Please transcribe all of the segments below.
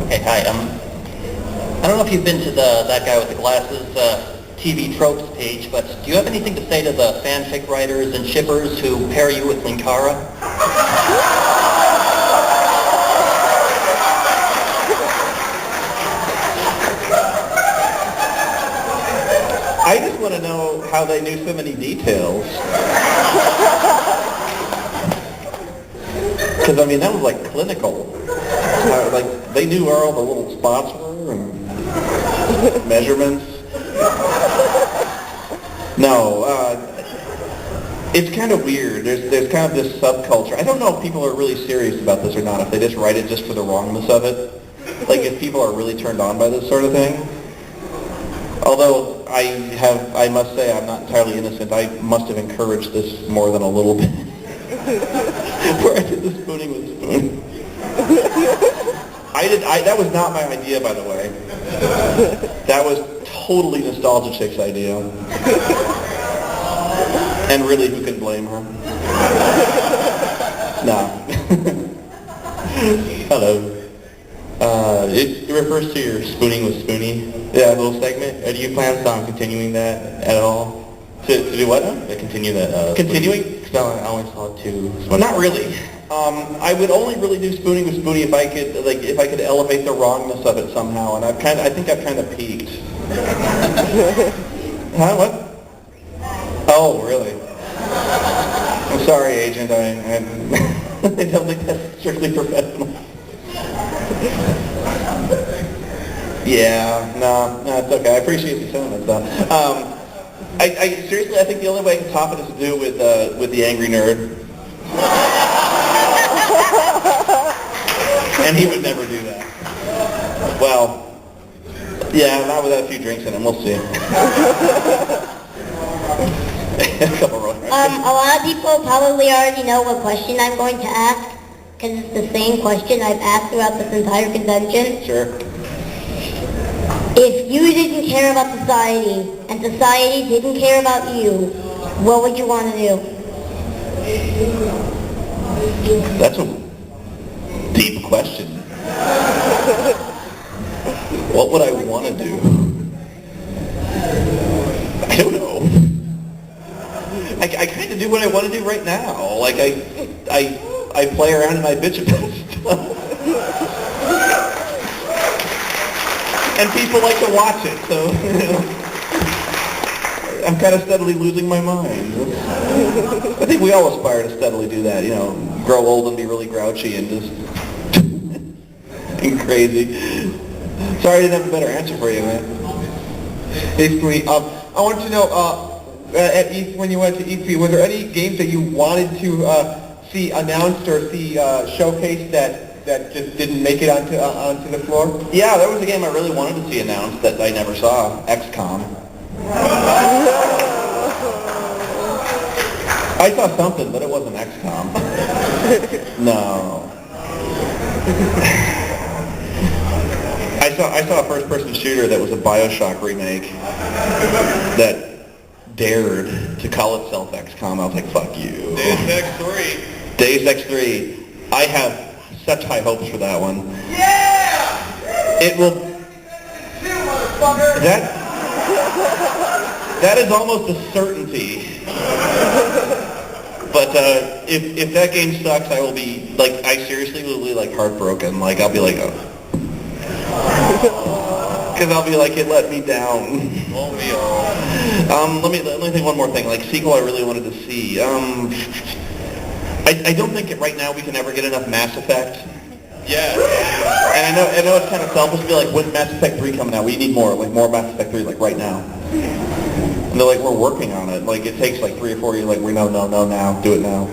Hey, hi. I don't know if you've been to that guy with the glasses TV tropes page, but do you have anything to say to the fanfic writers and shippers who pair you with Linkara? I just want to know how they knew so many details. Because, I mean, that was like clinical. Like, they knew where all the little spots were and measurements. No, it's kind of weird. There's kind of this subculture. I don't know if people are really serious about this or not, if they just write it just for the wrongness of it. Like, if people are really turned on by this sort of thing. Although I must say I'm not entirely innocent. I must have encouraged this more than a little bit. Where I did the spooning with the spoon. That was not my idea, by the way. That was totally Nostalgia Chick's idea. And really, who can blame her? No. Hello. It refers to your spooning with Spoony, little segment. Do you plan on continuing that at all? To do what? Continue that. Continuing? Because I always thought to. Not really. I would only really do spooning with Spoony if I could elevate the wrongness of it somehow, and I think I've kind of peaked. Huh? What? Oh, really? I'm sorry, Agent. I don't think that's strictly professional. Yeah, no, it's okay. I appreciate the sentiment, though. Seriously, I think the only way I can top it is to do it with the angry nerd. And he would never do that. Well, yeah, not without a few drinks in him. We'll see. A lot of people probably already know what question I'm going to ask, because it's the same question I've asked throughout this entire convention. Sure. If you didn't care about society, and society didn't care about you, what would you want to do? That's a deep question. What would I want to do? I don't know. I kind of do what I want to do right now. Like, I play around and I bitch about stuff. And people like to watch it, so, I'm kind of steadily losing my mind. I think we all aspire to steadily do that, grow old and be really grouchy and just and crazy. Sorry I didn't have a better answer for you, man. Hey, Spoony, I want to know, at when you went to E3, were there any games that you wanted to see announced or see showcased that just didn't make it onto the floor? Yeah, there was a game I really wanted to see announced that I never saw, XCOM. I saw something, but it wasn't XCOM. No. I saw a first-person shooter that was a BioShock remake that dared to call itself XCOM. I was like, fuck you. Deus Ex 3. Deus Ex 3. I have such high hopes for that one. Yeah! It will... That is almost a certainty. But if that game sucks, I will be, I seriously will be, heartbroken. I'll be like, oh. Because I'll be like, it let me down. Won't we all? Let me think one more thing. Sequel I really wanted to see. I don't think right now we can ever get enough Mass Effect. Yeah. And I know it's kind of selfish to be like, when's Mass Effect 3 coming out? We need more Mass Effect 3, right now. And they're like, we're working on it. It takes 3 or 4 years, we're no, now, do it now.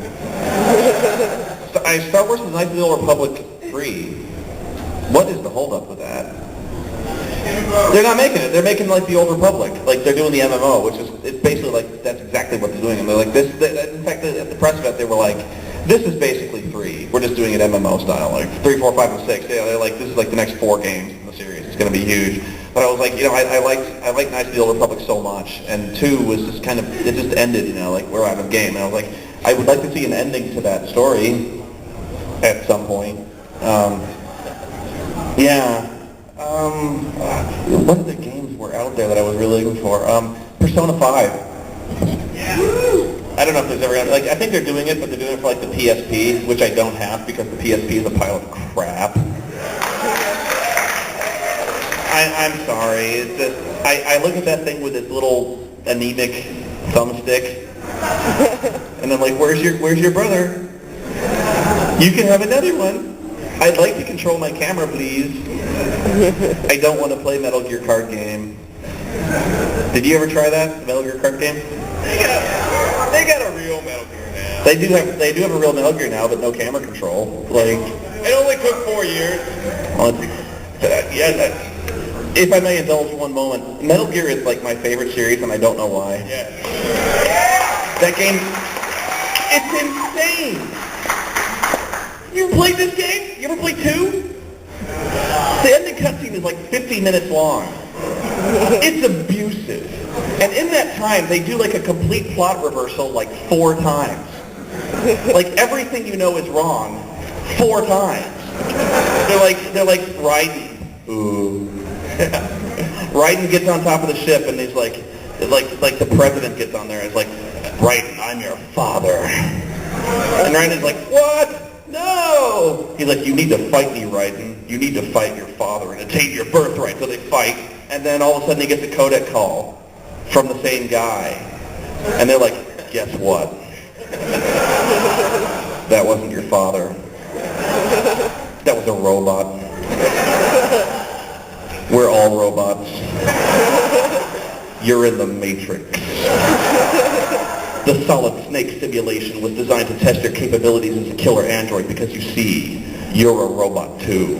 Star Wars is Knights of the Old Republic 3. What is the holdup with that? They're not making it. They're making the Old Republic. They're doing the MMO, which is, it's basically that's exactly what they're doing. And they're like, in fact, at the press event, they were like, this is basically 3. We're just doing it MMO style, 3, 4, 5, and 6. Yeah, they're like, this is the next 4 games in the series. It's going to be huge. But I was like, I like Knights of the Old Republic so much, and 2 was just kind of, it just ended, we're out of game. And I was like, I would like to see an ending to that story at some point. Yeah. What other games were out there that I was really looking for? Persona 5. Yeah. I don't know if there's ever, like, I think they're doing it, but they're doing it for, like, the PSP, which I don't have because the PSP is a pile of crap. I'm sorry. It's just, I look at that thing with its little anemic thumbstick, and I'm like, where's your brother? You can have another one. I'd like to control my camera, please. I don't want to play Metal Gear card game. Did you ever try that, the Metal Gear card game? They got a real Metal Gear now. They do have a real Metal Gear now, but no camera control. Like, It only took 4 years. If I may indulge one moment, Metal Gear is like my favorite series, and I don't know why. Yeah. That game, it's insane. You ever played this game? You ever played 2? The ending cutscene is like 50 minutes long. It's abusive. And in that time, they do like a complete plot reversal like 4 times. Like everything you know is wrong 4 times. They're like Raiden. Ooh. Raiden gets on top of the ship and he's like the president gets on there and it's like, Raiden, I'm your father. And Raiden's like, what? No! He's like, you need to fight me, Raiden. You need to fight your father and attain your birthright. So they fight, and then all of a sudden he gets a codec call from the same guy. And they're like, guess what? That wasn't your father. That was a robot. We're all robots. You're in the Matrix. The Solid Snake simulation was designed to test your capabilities as a killer android because you see, you're a robot too.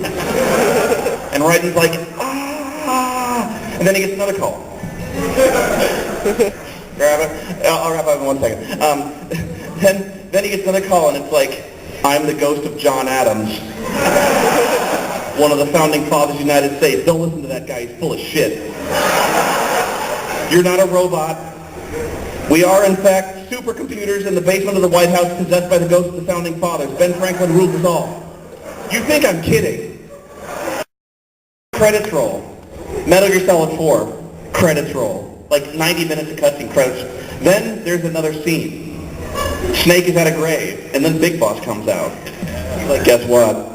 And Raiden's like, ah! And then he gets another call. I'll wrap up in 1 second. Then he gets another call and it's like, I'm the ghost of John Adams, one of the founding fathers of the United States. Don't listen to that guy, he's full of shit. You're not a robot. We are, in fact, supercomputers in the basement of the White House possessed by the ghosts of the founding fathers. Ben Franklin ruled us all. You think I'm kidding? Credits roll. Metal Gear Solid 4. Credits roll. Like 90 minutes of cutscene credits. Then there's another scene. Snake is at a grave, and then Big Boss comes out. He's like, guess what?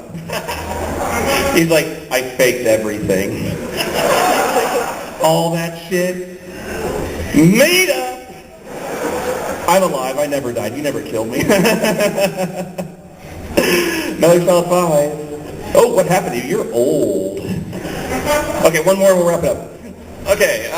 He's like, I faked everything. All that shit. Made up. I'm alive. I never died. You never killed me. Metal Gear Solid 5. Oh, what happened to you? You're old. Okay, one more and we'll wrap it up. Okay,